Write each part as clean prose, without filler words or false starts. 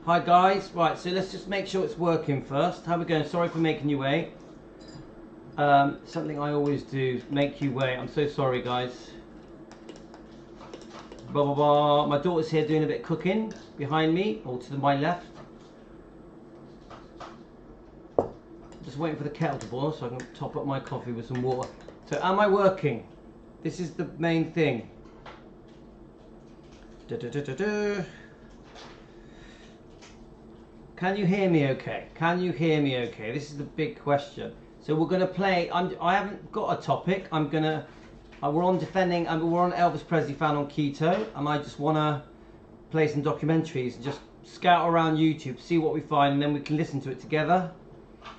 Hi guys, right, so let's just make sure it's working first. How are we going? Sorry for making you wait. Something I always do, make you wait. I'm so sorry guys. Blah blah blah. My daughter's here doing a bit of cooking behind me, or to my left. Just waiting for the kettle to boil so I can top up my coffee with some water. So am I working? This is the main thing. Can you hear me okay? Can you hear me okay? This is the big question. So we're going to play, I haven't got a topic. We're on defending, we're on Elvis Presley fan on keto, and I just want to play some documentaries and just scout around YouTube, see what we find, and then we can listen to it together.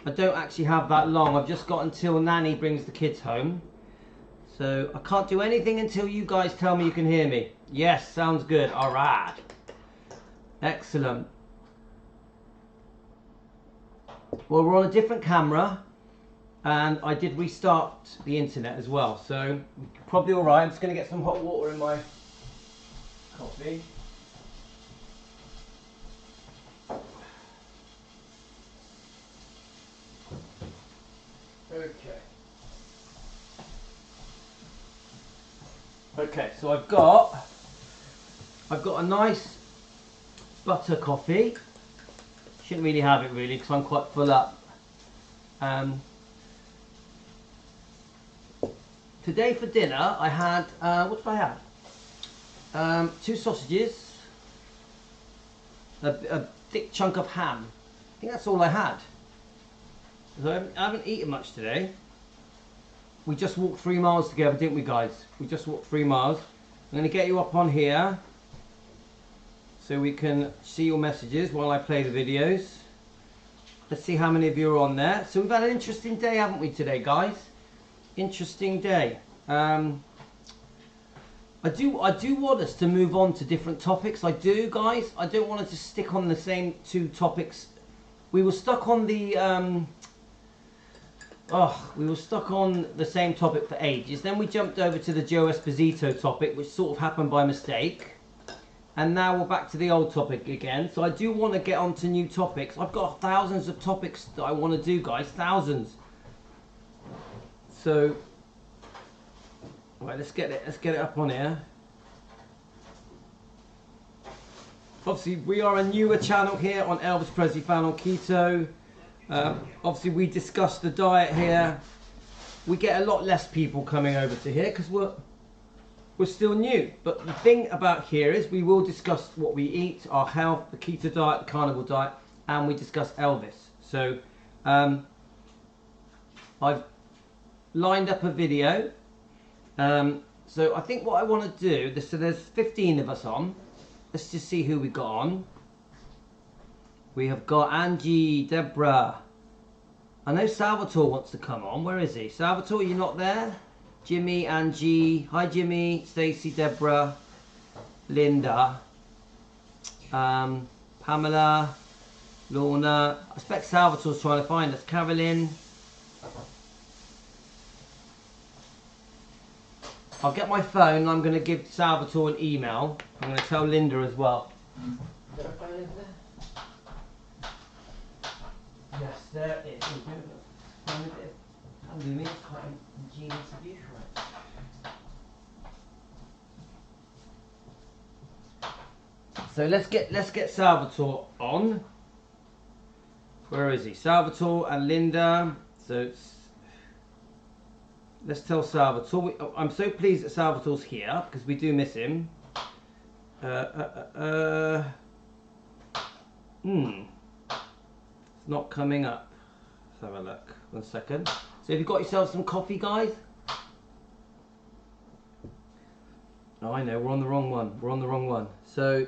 I don't actually have that long. I've just got until Nanny brings the kids home. So I can't do anything until you guys tell me you can hear me. Yes, sounds good. All right. Excellent. Well, we're on a different camera, and I did restart the internet as well. So probably all right. I'm just going to get some hot water in my coffee. Okay, so I've got a nice butter coffee. Shouldn't really have it really because I'm quite full up. Today for dinner I had, what did I have? 2 sausages, a thick chunk of ham. I think that's all I had. So I haven't eaten much today. We just walked 3 miles together, didn't we guys? We just walked 3 miles. I'm going to get you up on here so we can see your messages while I play the videos. Let's see how many of you are on there. So we've had an interesting day, haven't we, today, guys? Interesting day. I do want us to move on to different topics. I do, guys. I don't want us to stick on the same 2 topics. We were stuck on the we were stuck on the same topic for ages. Then we jumped over to the Joe Esposito topic, which sort of happened by mistake. And now we're back to the old topic again. So I do want to get on to new topics. I've got thousands of topics that I want to do, guys. Thousands. So, right, let's get it up on here. Obviously, we are a newer channel here on Elvis Presley Fan on Keto. Obviously, we discuss the diet here. We get a lot less people coming over to here because we're still new. But the thing about here is we will discuss what we eat, our health, the keto diet, the carnivore diet, and we discuss Elvis. So I've lined up a video. So I think what I want to do, so there's 15 of us on. Let's just see who we got on. We have got Angie, Deborah. I know Salvatore wants to come on. Where is he? Salvatore, you're not there? Jimmy, Angie. Hi, Jimmy. Stacy, Deborah. Linda. Pamela. Lorna. I expect Salvatore's trying to find us. Carolyn. I'll get my phone and I'm going to give Salvatore an email. I'm going to tell Linda as well. Is there a phone over there? Yes, there is. It's quite ingenious of you for it. So let's get Salvatore on. Where is he? Salvatore and Linda. So let's tell Salvatore. I'm so pleased that Salvatore's here because we do miss him. It's not coming up. Let's have a look. 1 second. So have you got yourself some coffee, guys? Oh, I know, we're on the wrong one. We're on the wrong one. So,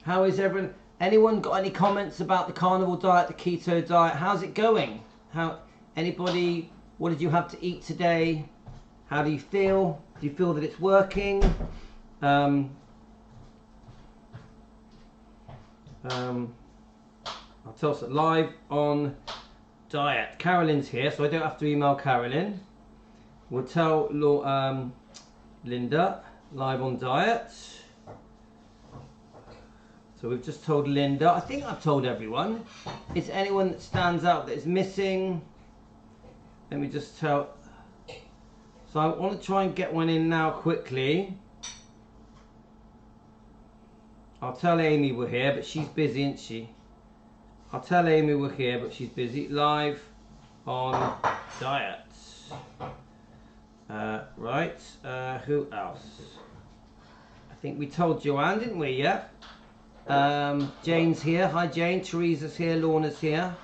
how is everyone? Anyone got any comments about the carnivore diet, the keto diet? How's it going? Anybody, what did you have to eat today? How do you feel? Do you feel that it's working? I'll tell us live on diet. Carolyn's here, so I don't have to email Carolyn. We'll tell Linda. live on diet. So we've just told Linda. I think I've told everyone. Is there anyone that stands out that is missing? Let me just tell. So I want to try and get one in now quickly. I'll tell Amy we're here, but she's busy, isn't she? I'll tell Amy we're here, but she's busy. Live on diet. Right. Who else? I think we told Joanne, didn't we? Yeah. Jane's here. Hi, Jane. Teresa's here. Lorna's here.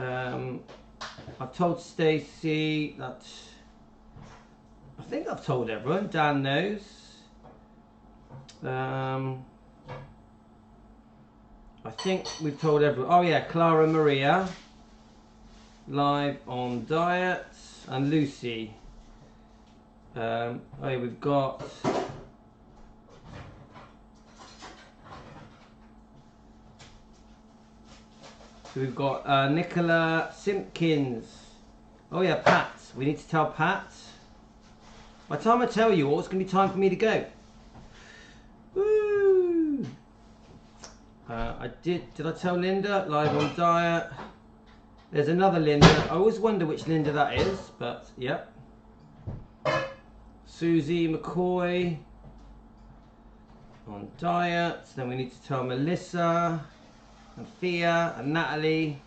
I've told Stacey that. I think I've told everyone. Dan knows. I think we've told everyone. Oh yeah, Clara Maria, live on diet, and Lucy. Oh yeah, we've got. So we've got Nicola Simpkins. Oh yeah, Pat. We need to tell Pat. By the time I tell you all, it's going to be time for me to go. Woo! Did I tell Linda? Live on diet. There's another Linda. I always wonder which Linda that is, but yep. Susie McCoy on diet. Then we need to tell Melissa and Thea and Natalie.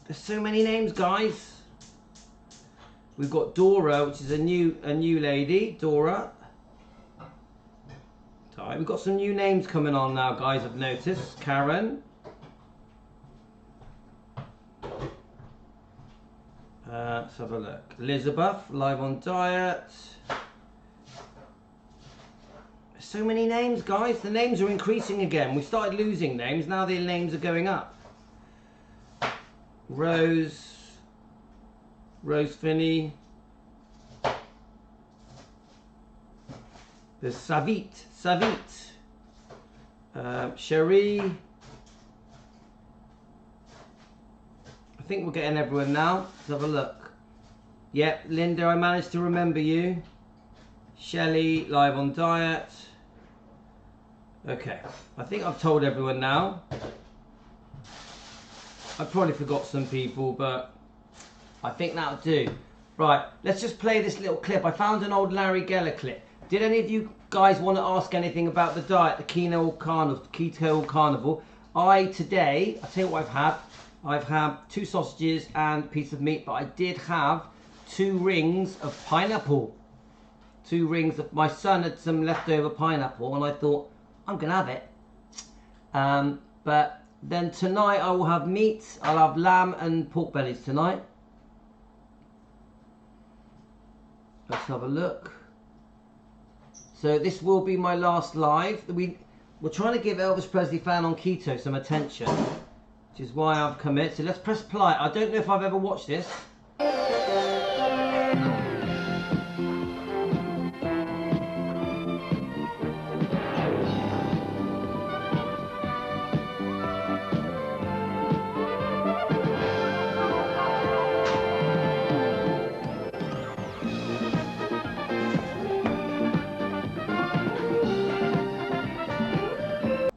There's so many names, guys. We've got Dora, which is a new lady, Dora. We've got some new names coming on now, guys. I've noticed. Karen. Let's have a look. Elizabeth, live on diet. There's so many names, guys. The names are increasing again. We started losing names. Now the names are going up. Rose Finney. There's Savit. Cherie. I think we're getting everyone now. Let's have a look. Yep, Linda, I managed to remember you. Shelley, live on diet. Okay, I think I've told everyone now. I probably forgot some people, but I think that'll do. Right, let's just play this little clip. I found an old Larry Geller clip. Did any of you guys want to ask anything about the diet, the keto carnivore? Today, I'll tell you what I've had. I've had 2 sausages and a piece of meat, but I did have 2 rings of pineapple. 2 rings of, my son had some leftover pineapple, and I thought, I'm going to have it. But then tonight I will have meat. I'll have lamb and pork bellies tonight. Let's have a look. So this will be my last live. We're trying to give Elvis Presley fan on keto some attention, which is why I've come here. So let's press play. I don't know if I've ever watched this.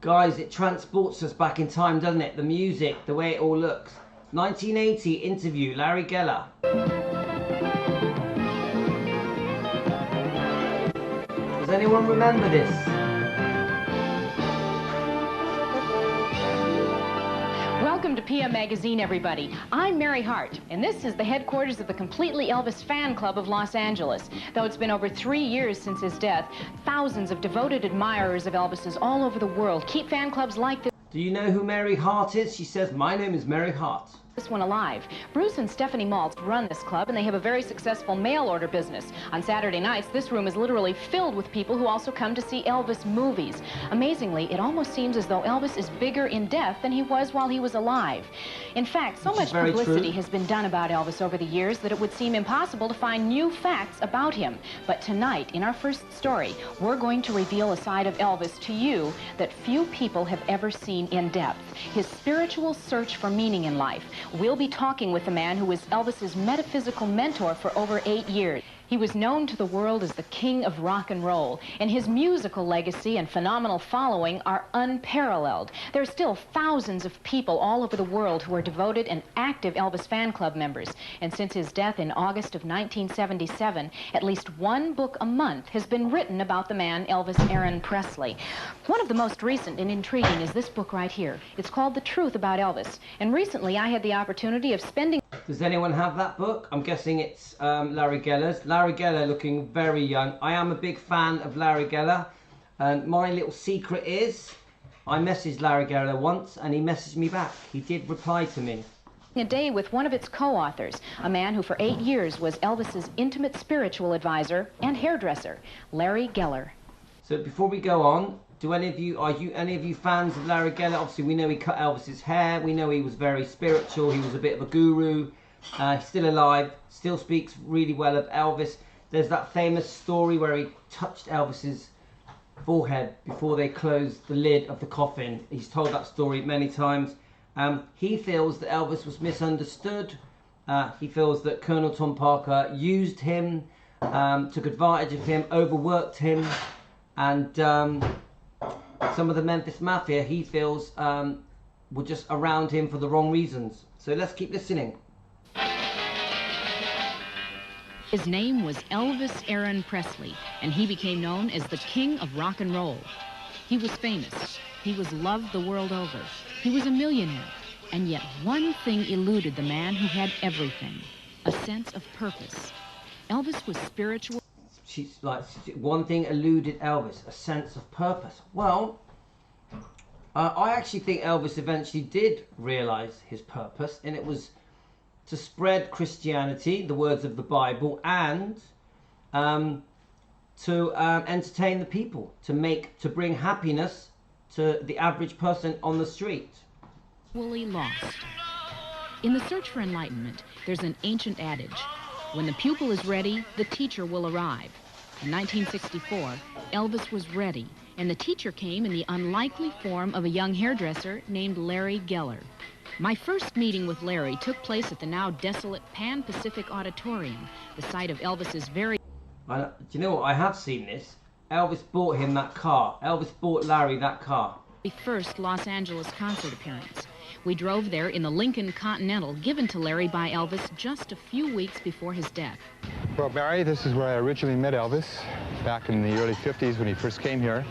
Guys, it transports us back in time, doesn't it? The music, the way it all looks. 1980 interview, Larry Geller. Does anyone remember this? Welcome to PM Magazine, everybody. I'm Mary Hart, and this is the headquarters of the Completely Elvis Fan Club of Los Angeles. Though it's been over 3 years since his death, thousands of devoted admirers of Elvis's all over the world keep fan clubs like this. Do you know who Mary Hart is? She says, my name is Mary Hart. This one alive. Bruce and Stephanie Maltz run this club, and they have a very successful mail order business. On Saturday nights, this room is literally filled with people who also come to see Elvis movies. Amazingly, it almost seems as though Elvis is bigger in death than he was while he was alive. In fact, so much publicity has been done about Elvis over the years that it would seem impossible to find new facts about him. But tonight, in our first story, we're going to reveal a side of Elvis to you that few people have ever seen in depth. His spiritual search for meaning in life. We'll be talking with the man who was Elvis's metaphysical mentor for over 8 years. He was known to the world as the king of rock and roll, and his musical legacy and phenomenal following are unparalleled. There are still thousands of people all over the world who are devoted and active Elvis fan club members. And since his death in August of 1977, at least one book a month has been written about the man Elvis Aaron Presley. One of the most recent and intriguing is this book right here. It's called The Truth About Elvis. And recently I had the opportunity of spending... Does anyone have that book? I'm guessing it's Larry Geller's. Larry Geller looking very young. I am a big fan of Larry Geller. And my little secret is, I messaged Larry Geller once and he messaged me back. He did reply to me. A day with one of its co-authors, a man who for 8 years was Elvis's intimate spiritual advisor and hairdresser, Larry Geller. So before we go on, are any of you fans of Larry Geller? Obviously we know he cut Elvis's hair, we know he was very spiritual, he was a bit of a guru, he's still alive, still speaks really well of Elvis. There's that famous story where he touched Elvis's forehead before they closed the lid of the coffin. He's told that story many times. He feels that Elvis was misunderstood. He feels that Colonel Tom Parker used him, took advantage of him, overworked him, and some of the Memphis Mafia, he feels, were just around him for the wrong reasons. So let's keep listening. His name was Elvis Aaron Presley, and he became known as the king of rock and roll. He was famous. He was loved the world over. He was a millionaire. And yet one thing eluded the man who had everything, a sense of purpose. Elvis was spiritual. She's like, one thing eluded Elvis, a sense of purpose. Well, I actually think Elvis eventually did realize his purpose, and it was to spread Christianity, the words of the Bible, and to entertain the people, to bring happiness to the average person on the street. Fully lost. In the search for enlightenment, there's an ancient adage: when the pupil is ready, the teacher will arrive. In 1964, Elvis was ready, and the teacher came in the unlikely form of a young hairdresser named Larry Geller. My first meeting with Larry took place at the now desolate Pan Pacific Auditorium, the site of Elvis's very... Do you know what? I have seen this. Elvis bought him that car. Elvis bought Larry that car. First Los Angeles concert appearance. We drove there in the Lincoln Continental given to Larry by Elvis just a few weeks before his death. Well, Barry, this is where I originally met Elvis, back in the early 50s when he first came here.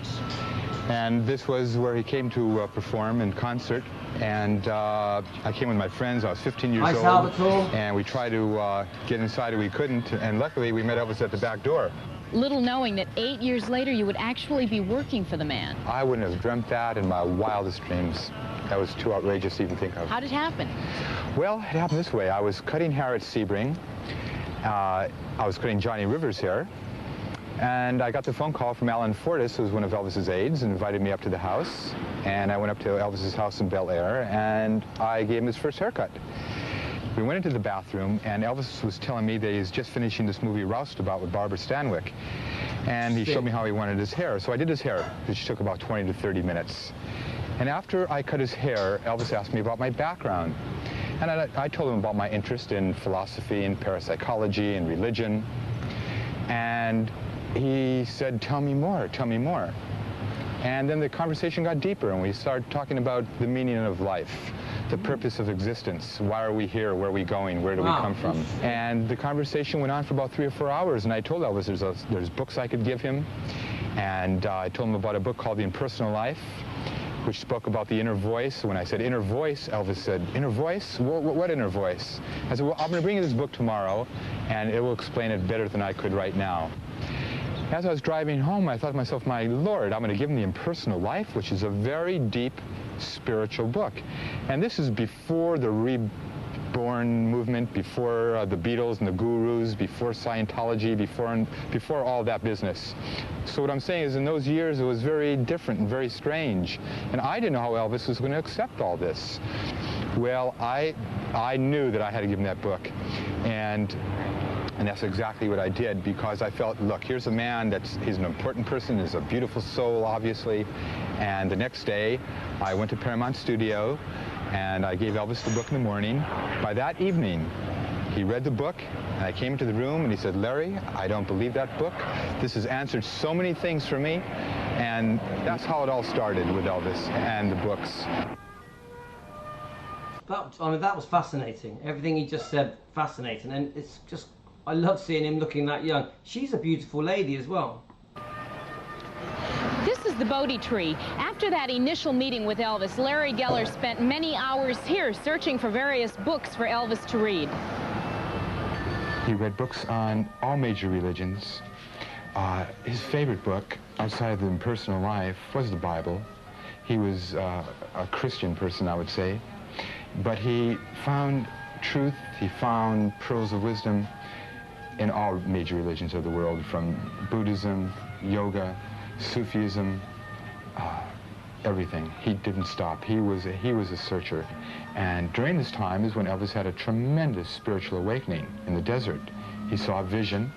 And this was where he came to perform in concert. And I came with my friends. I was 15 years old. Salvatore. And we tried to get inside and we couldn't. And luckily, we met Elvis at the back door. Little knowing that 8 years later you would actually be working for the man. I wouldn't have dreamt that in my wildest dreams. That was too outrageous to even think of. How did it happen? Well, it happened this way. I was cutting hair at Sebring. I was cutting Johnny Rivers' hair. And I got the phone call from Alan Fortas, who was one of Elvis's aides, and invited me up to the house. And I went up to Elvis's house in Bel Air, and I gave him his first haircut. We went into the bathroom, and Elvis was telling me that he's just finishing this movie Roustabout with Barbara Stanwyck. And he showed me how he wanted his hair. So I did his hair, which took about 20 to 30 minutes. And after I cut his hair, Elvis asked me about my background. And I told him about my interest in philosophy and parapsychology and religion. And he said, "Tell me more, tell me more." And then the conversation got deeper, and we started talking about the meaning of life, the purpose of existence. Why are we here? Where are we going? Where do we come from? And the conversation went on for about 3 or 4 hours, and I told Elvis there's books I could give him. And I told him about a book called The Impersonal Life, which spoke about the inner voice. When I said inner voice, Elvis said, "Inner voice? What inner voice?" I said, "Well, I'm going to bring you this book tomorrow, and it will explain it better than I could right now." As I was driving home, I thought to myself, my Lord, I'm going to give him The Impersonal Life, which is a very deep spiritual book. And this is before the Reborn movement, before the Beatles and the Gurus, before Scientology, before all that business. So what I'm saying is, in those years, it was very different and very strange. And I didn't know how Elvis was going to accept all this. Well, I knew that I had to give him that book. And that's exactly what I did, because I felt, look, here's a man he's an important person, he's a beautiful soul, obviously. And the next day, I went to Paramount Studio, And I gave Elvis the book in the morning. By that evening, he read the book, and I came into the room, and he said, "Larry, I don't believe that book. This has answered so many things for me." And that's how it all started with Elvis and the books. That was fascinating. Everything he just said, fascinating. And it's just, I love seeing him looking that young. She's a beautiful lady as well. This is the Bodhi tree. After that initial meeting with Elvis, Larry Geller spent many hours here searching for various books for Elvis to read. He read books on all major religions. His favorite book, outside of the personal life, was the Bible. He was a Christian person, I would say. But he found truth, he found pearls of wisdom in all major religions of the world, from Buddhism, yoga, Sufism, everything. He didn't stop. He was a searcher. And during this time is when Elvis had a tremendous spiritual awakening in the desert. He saw a vision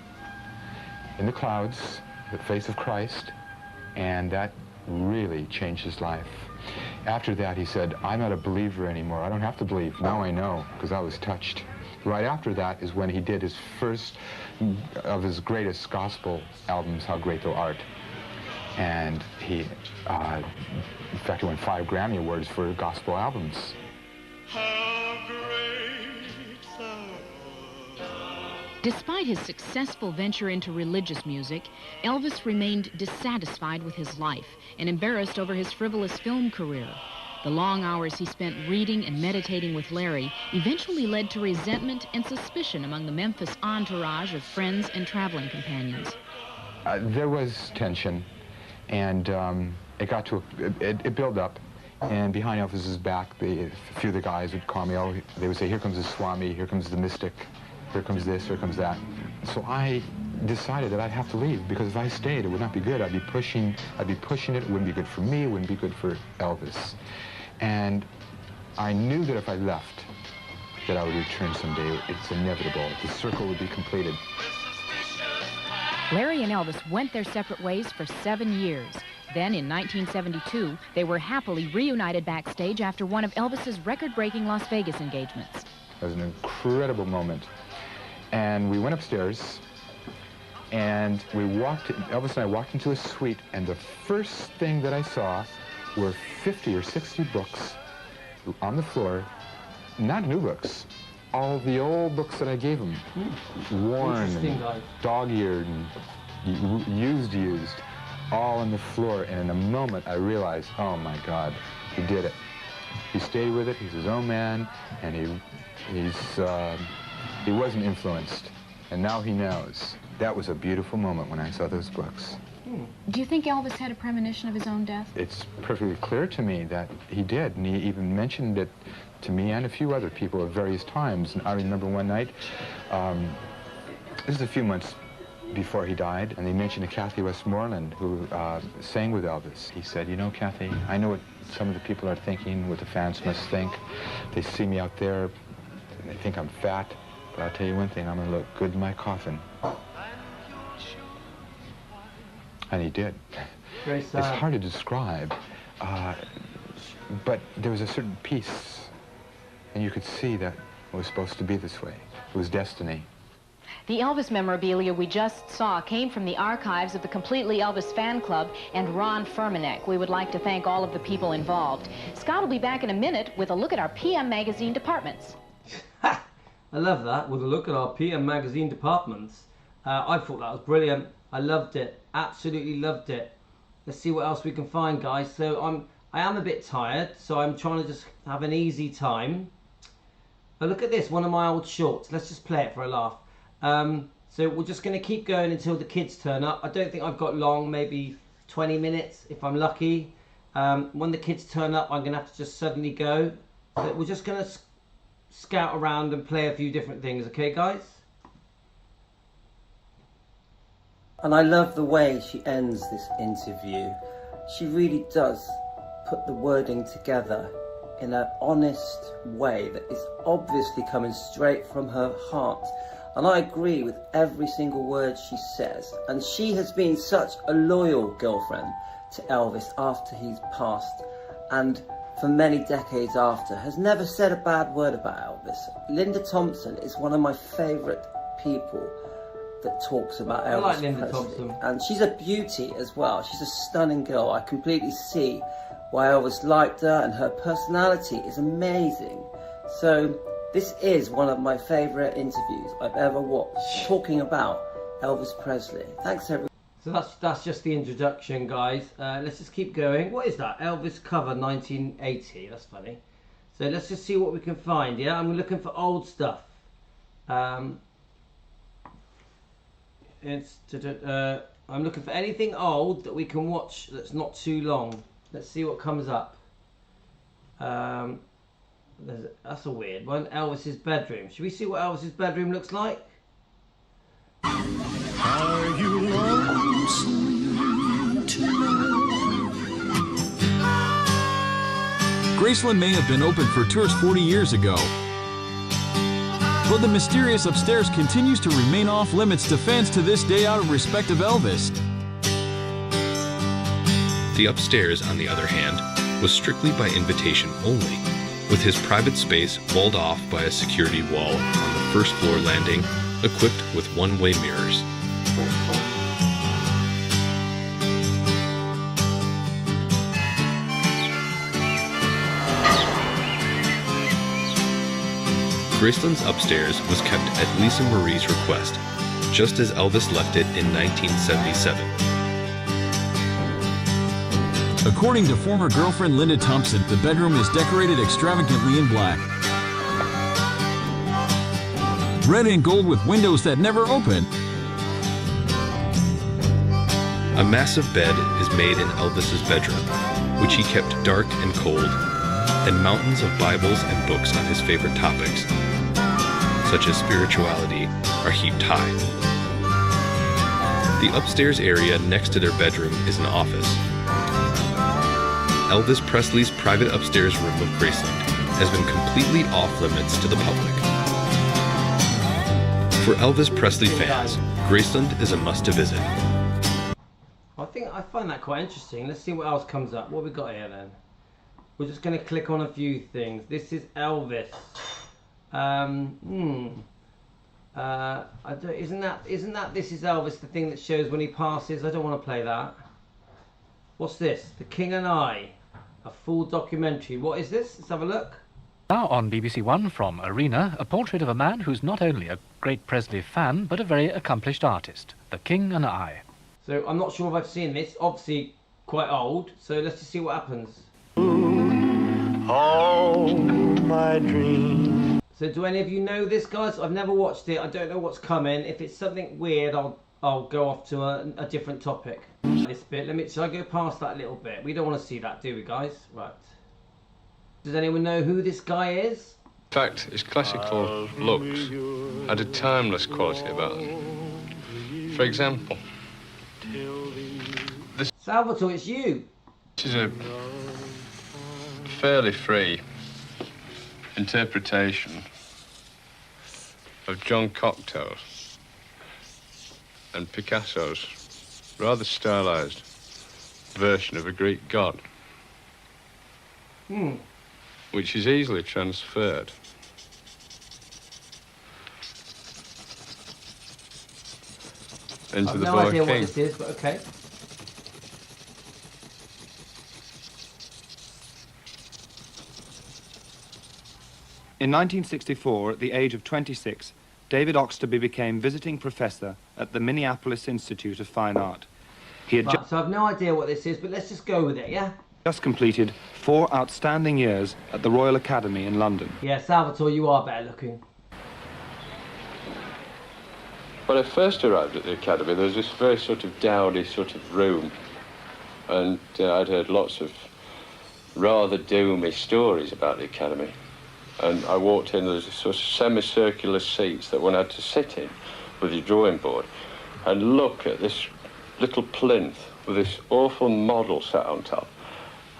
in the clouds, the face of Christ, and that really changed his life. After that, he said, "I'm not a believer anymore. I don't have to believe. Now I know," because I was touched. Right after that is when he did his first of his greatest gospel albums, How Great Thou Art. And he, in fact, he won 5 Grammy Awards for gospel albums. Despite his successful venture into religious music, Elvis remained dissatisfied with his life and embarrassed over his frivolous film career. The long hours he spent reading and meditating with Larry eventually led to resentment and suspicion among the Memphis entourage of friends and traveling companions. There was tension, and it got to it built up. And behind Elvis's back, a few of the guys would call me. Oh, they would say, "Here comes the Swami, here comes the mystic, here comes this, here comes that." So I decided that I'd have to leave, because if I stayed, it would not be good. I'd be pushing it. It wouldn't be good for me. It wouldn't be good for Elvis. And I knew that if I left, that I would return someday. It's inevitable. The circle would be completed. Larry and Elvis went their separate ways for 7 years. Then, in 1972, they were happily reunited backstage after one of Elvis's record-breaking Las Vegas engagements. It was an incredible moment. And we went upstairs, and Elvis and I walked into a suite, and the first thing that I saw were 50 or 60 books on the floor, not new books, all the old books that I gave him, worn and dog-eared and used, all on the floor. And in a moment I realized, oh my God, he did it. He stayed with it. He's his own man, and he wasn't influenced, and now he knows. That was a beautiful moment when I saw those books. Do you think Elvis had a premonition of his own death? It's perfectly clear to me that he did, and he even mentioned it to me and a few other people at various times. And I remember one night, this is a few months before he died, and they mentioned to Kathy Westmoreland, who sang with Elvis. He said, "You know, Kathy, I know what some of the people are thinking, what the fans must think. They see me out there, and they think I'm fat, but I'll tell you one thing, I'm going to look good in my coffin." And he did. It's hard to describe, but there was a certain peace, and you could see that it was supposed to be this way. It was destiny. The Elvis memorabilia we just saw came from the archives of the Completely Elvis Fan Club and Ron Furmanek. We would like to thank all of the people involved. Scott will be back in a minute with a look at our PM Magazine departments. I love that, with a look at our PM Magazine departments. I thought that was brilliant. I loved it. Absolutely loved it. Let's see what else we can find, guys. So I am a bit tired, so I'm trying to just have an easy time. But look at this, one of my old shorts. Let's just play it for a laugh. So we're just going to keep going until the kids turn up. I don't think I've got long, maybe 20 minutes if I'm lucky. When the kids turn up, I'm going to have to just suddenly go. So we're just going to scout around and play a few different things, okay, guys? And I love the way she ends this interview. She really does put the wording together in an honest way that is obviously coming straight from her heart. And I agree with every single word she says. And she has been such a loyal girlfriend to Elvis after he's passed. And for many decades after, has never said a bad word about Elvis. Linda Thompson is one of my favourite people that talks about Elvis like Linda Presley. Thompson. And she's a beauty as well. She's a stunning girl. I completely see why Elvis liked her, and her personality is amazing. So this is one of my favourite interviews I've ever watched, talking about Elvis Presley. Thanks everyone. So that's just the introduction, guys. Let's just keep going. What is that? Elvis cover 1980. That's funny. So let's just see what we can find. Yeah, I'm looking for old stuff. I'm looking for anything old that we can watch that's not too long. Let's see what comes up. That's a weird one. Elvis's bedroom. Should we see what Elvis's bedroom looks like? Are you lonesome tonight? Graceland may have been open for tours 40 years ago, but the mysterious upstairs continues to remain off limits to fans to this day out of respect of Elvis. The upstairs, on the other hand, was strictly by invitation only, with his private space walled off by a security wall on the first floor landing, equipped with one-way mirrors. Graceland's upstairs was kept at Lisa Marie's request, just as Elvis left it in 1977. According to former girlfriend Linda Thompson, the bedroom is decorated extravagantly in black. Red and gold with windows that never open. A massive bed is made in Elvis's bedroom, which he kept dark and cold, and mountains of Bibles and books on his favorite topics, such as spirituality, are heaped high. The upstairs area next to their bedroom is an office. Elvis Presley's private upstairs room of Graceland has been completely off limits to the public. For Elvis Presley fans, Graceland is a must-to-visit. I find that quite interesting. Let's see what else comes up. What have we got here then? We're just going to click on a few things. This is Elvis. Isn't that This Is Elvis, the thing that shows when he passes? I don't want to play that. What's this? The King and I, a full documentary. What is this? Let's have a look. Now on BBC One from Arena, a portrait of a man who's not only a great Presley fan, but a very accomplished artist. The King and I. So I'm not sure if I've seen this. Obviously quite old. So let's just see what happens. All my dreams. So do any of you know this, guys? I've never watched it. I don't know what's coming. If it's something weird, I'll go off to a different topic. This bit. Shall I go past that little bit? We don't want to see that, do we, guys? Right. Does anyone know who this guy is? In fact, his classical looks had a timeless quality about them. For example, Salvatore, it's you. this is a fairly free interpretation of John Cocteau's and Picasso's rather stylized version of a Greek god, which is easily transferred. Into I've the no Boy idea King. what this is, but okay. In 1964, at the age of 26, David Oxtoby became visiting professor at the Minneapolis Institute of Fine Art. He had Right, so I've no idea what this is, but let's just go with it, yeah? just completed 4 outstanding years at the Royal Academy in London. Yeah, Salvatore, you are better looking. When I first arrived at the Academy, there was this very sort of dowdy sort of room, and I'd heard lots of rather doomy stories about the Academy. And I walked in, there was sort of semicircular seats that one had to sit in with your drawing board and look at this little plinth with this awful model sat on top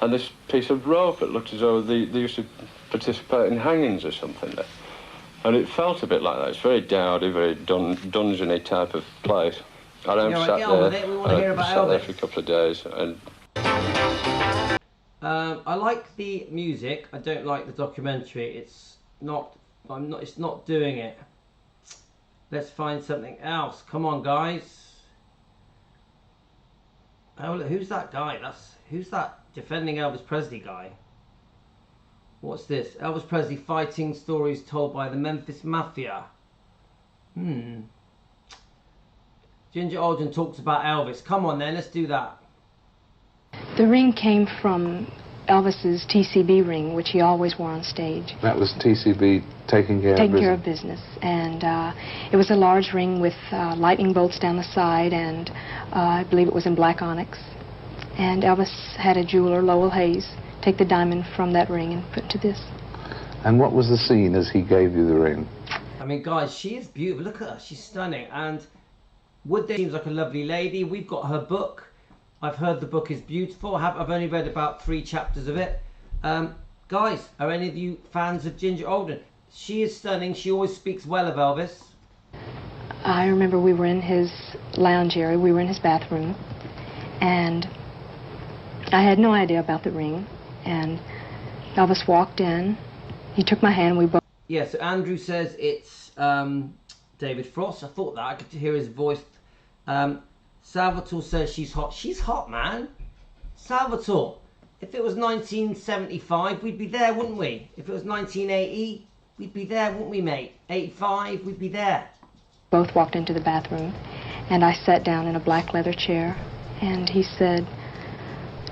and this piece of rope that looked as though they used to participate in hangings or something there. And it felt a bit like that. It's very dowdy, very dungeony type of place. And I sat there, We want to hear about sat there Elvis. for a couple of days. And I like the music. I don't like the documentary. It's not doing it. Let's find something else. Come on, guys. Oh, look, who's that guy? Who's that defending Elvis Presley guy? What's this? Elvis Presley fighting stories told by the Memphis Mafia. Ginger Alden talks about Elvis. Come on then, let's do that. The ring came from Elvis's TCB ring, which he always wore on stage. That was TCB taking care of business. And it was a large ring with lightning bolts down the side, and I believe it was in black onyx. And Elvis had a jeweler, Lowell Hayes, take the diamond from that ring and put it to this. And what was the scene as he gave you the ring? I mean, guys, she is beautiful. Look at her, she's stunning. And Wood seems like a lovely lady. We've got her book. I've heard the book is beautiful. I've only read about 3 chapters of it. Guys, are any of you fans of Ginger Alden? She is stunning. She always speaks well of Elvis. I remember we were in his lounge area. We were in his bathroom. And I had no idea about the ring. And Elvis walked in. He took my hand. We both... Yeah, so Andrew says it's David Frost. I thought that. I could hear his voice. Salvatore says she's hot. She's hot, man. Salvatore, if it was 1975, we'd be there, wouldn't we? If it was 1980, we'd be there, wouldn't we, mate? 85, we'd be there. Both walked into the bathroom, and I sat down in a black leather chair, and he said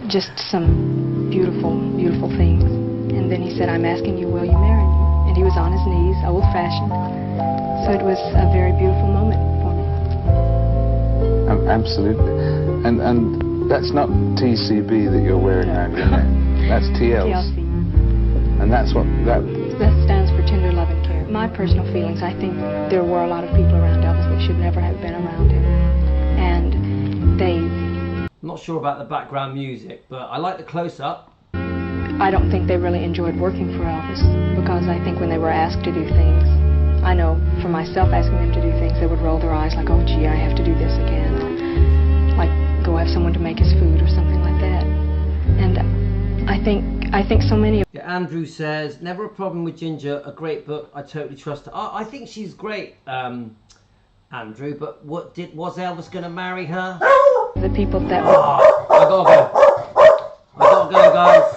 just some beautiful, beautiful things. And then he said, I'm asking you, will you marry me? And he was on his knees, old-fashioned. So it was a very beautiful moment for me. Absolutely. And that's not TCB that you're wearing around your neck. That's TLC. And that's what that stands for tender love and care. My personal feelings, I think there were a lot of people around Elvis that should never have been around him. And they... I'm not sure about the background music, but I like the close-up. I don't think they really enjoyed working for Elvis, because I think when they were asked to do things, I know for myself, asking them to do things, they would roll their eyes like, oh gee, I have to do this again, or like go have someone to make his food or something like that. And I think so many of... Yeah, Andrew says, never a problem with Ginger, a great book, I totally trust her. I think she's great, Andrew, but was Elvis going to marry her? The people that... I gotta go, guys.